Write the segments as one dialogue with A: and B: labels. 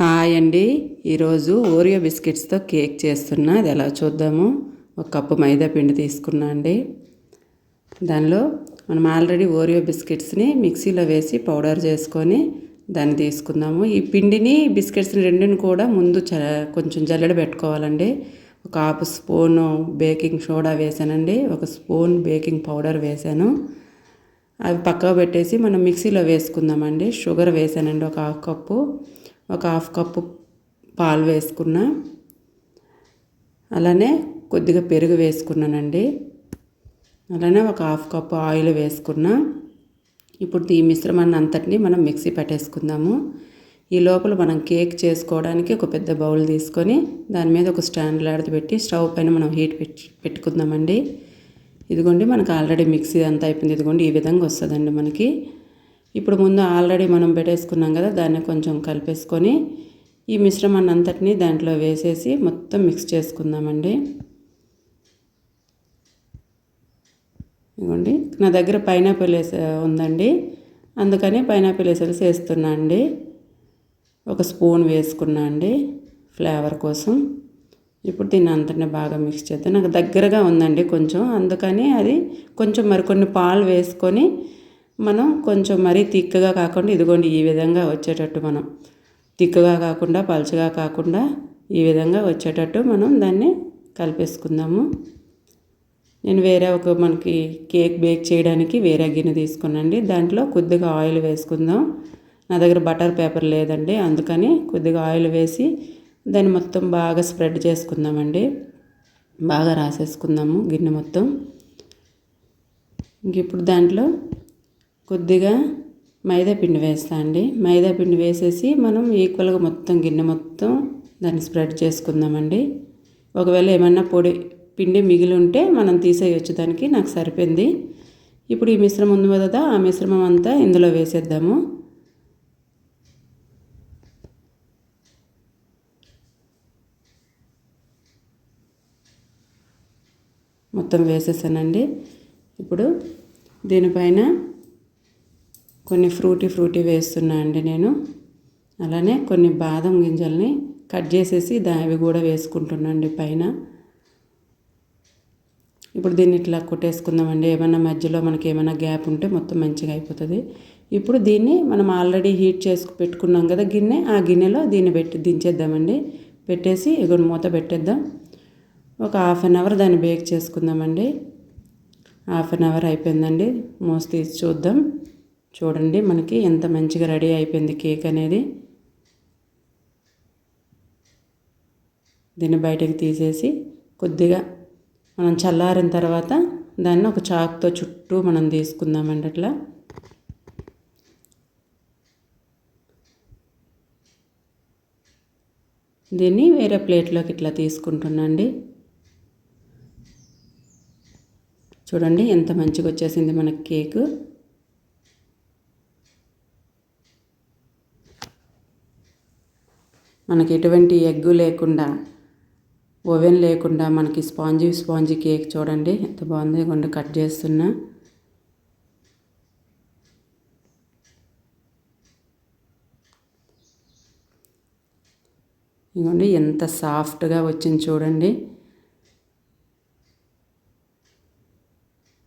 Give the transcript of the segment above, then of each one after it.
A: Hi అండి. ఈరోజు Oreo బిస్కెట్స్తో cake చేస్తున్నా. అది ఎలా చూద్దాము. ఒక కప్పు మైదా పిండి తీసుకున్నా అండి. దానిలో మనం ఆల్రెడీ ఓరియో బిస్కెట్స్ని మిక్సీలో వేసి పౌడర్ చేసుకొని దాన్ని తీసుకుందాము. ఈ పిండిని బిస్కెట్స్ని రెండుని కూడా ముందు కొంచెం జల్లెడ పెట్టుకోవాలండి. ఒక హాఫ్ స్పూను బేకింగ్ సోడా వేసానండి, ఒక స్పూన్ బేకింగ్ పౌడర్ వేసాను. అవి పక్కకు పెట్టేసి మనం మిక్సీలో వేసుకుందామండి. షుగర్ వేసానండి, ఒక హాఫ్ కప్పు. ఒక హాఫ్ కప్పు పాలు వేసుకున్నా. అలానే కొద్దిగా పెరుగు వేసుకున్నానండి. అలానే ఒక హాఫ్ కప్పు ఆయిల్ వేసుకున్నా. ఇప్పుడు ఈ మిశ్రమాన్ని అంతటిని మనం మిక్సీ పట్టేసుకుందాము. ఈ లోపల మనం కేక్ చేసుకోవడానికి ఒక పెద్ద బౌల్ తీసుకొని దాని మీద ఒక స్టాండ్ లాంటిది పెట్టి స్టవ్ పైన మనం హీట్ పెట్టుకుందామండి. ఇదిగోండి, మనకు ఆల్రెడీ మిక్సీ అంతా అయిపోయింది. ఇదిగోండి, ఈ విధంగా వస్తుందండి మనకి. ఇప్పుడు ముందు ఆల్రెడీ మనం పెట్టేసుకున్నాం కదా, దాన్ని కొంచెం కలిపేసుకొని ఈ మిశ్రమాన్ని అంతటినీ దాంట్లో వేసేసి మొత్తం మిక్స్ చేసుకుందామండి. ఇదిగోండి, నా దగ్గర పైనాపిల్ ఉందండి, అందుకని పైనాపిల్ ఎసెన్స్ వేస్తున్నా అండి. ఒక స్పూన్ వేసుకున్నా అండి ఫ్లేవర్ కోసం. ఇప్పుడు దీన్ని అంతటినీ బాగా మిక్స్ చేద్దాం. నాకు దగ్గరగా ఉందండి కొంచెం, అందుకని అది కొంచెం మరికొన్ని పాలు వేసుకొని మనం కొంచెం మరీ తిక్కగా కాకుండా ఇదిగోండి ఈ విధంగా వచ్చేటట్టు, మనం తిక్కగా కాకుండా పలుచగా కాకుండా ఈ విధంగా వచ్చేటట్టు మనం దాన్ని కలిపేసుకుందాము. నేను వేరే మనకి కేక్ బేక్ చేయడానికి వేరే గిన్నె తీసుకున్నాండి. దాంట్లో కొద్దిగా ఆయిల్ వేసుకుందాం. నా దగ్గర బటర్ పేపర్ లేదండి, అందుకని కొద్దిగా ఆయిల్ వేసి దాన్ని మొత్తం బాగా స్ప్రెడ్ చేసుకుందామండి. బాగా రాసేసుకుందాము గిన్నె మొత్తం. ఇంక ఇప్పుడు దాంట్లో కొద్దిగా మైదా పిండి వేస్తా అండి. మైదా పిండి వేసేసి మనం ఈక్వల్గా మొత్తం గిన్నె మొత్తం దాన్ని స్ప్రెడ్ చేసుకుందామండి. ఒకవేళ ఏమన్నా పిండి మిగిలి ఉంటే మనం తీసేయచ్చు, దానికి నాకు సరిపోయింది. ఇప్పుడు ఈ మిశ్రమం ఉంది కదా, ఆ మిశ్రమం అంతా ఇందులో వేసేద్దాము. మొత్తం వేసేసానండి. ఇప్పుడు దీనిపైన కొన్ని ఫ్రూటీ వేస్తున్నా అండి నేను. అలానే కొన్ని బాదం గింజల్ని కట్ చేసేసి అవి కూడా వేసుకుంటున్నాండి పైన. ఇప్పుడు దీన్ని ఇట్లా కొట్టేసుకుందామండి. ఏమైనా మధ్యలో మనకి ఏమైనా గ్యాప్ ఉంటే మొత్తం మంచిగా అయిపోతుంది. ఇప్పుడు దీన్ని మనం ఆల్రెడీ హీట్ చేసుకు పెట్టుకున్నాం కదా గిన్నె, ఆ గిన్నెలో దీన్ని దించేద్దామండి. పెట్టేసి ఇగో మూత పెట్టేద్దాం. ఒక హాఫ్ అన్ అవర్ దాన్ని బేక్ చేసుకుందామండి. హాఫ్ అన్ అవర్ అయిపోయిందండి. మూత తీసి చూద్దాం. చూడండి, మనకి ఎంత మంచిగా రెడీ అయిపోయింది కేక్ అనేది. దీన్ని బయటకు తీసేసి కొద్దిగా మనం చల్లారిన తర్వాత దాన్ని ఒక చాకుతో చుట్టూ మనం తీసుకుందామండి. అట్లా దీన్ని వేరే ప్లేట్లోకి ఇట్లా తీసుకుంటున్నాండి. చూడండి ఎంత మంచిగా వచ్చేసింది మనకి కేకు. మనకి ఎటువంటి ఎగ్గు లేకుండా, ఓవెన్ లేకుండా మనకి స్పాంజీ కేక్ చూడండి ఎంత బాగుంది. ఇదిగోండి కట్ చేస్తున్నా. ఇదిగోండి ఎంత సాఫ్ట్గా వచ్చింది చూడండి.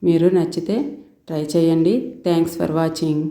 A: మీరు నచ్చితే ట్రై చేయండి. Thanks for watching.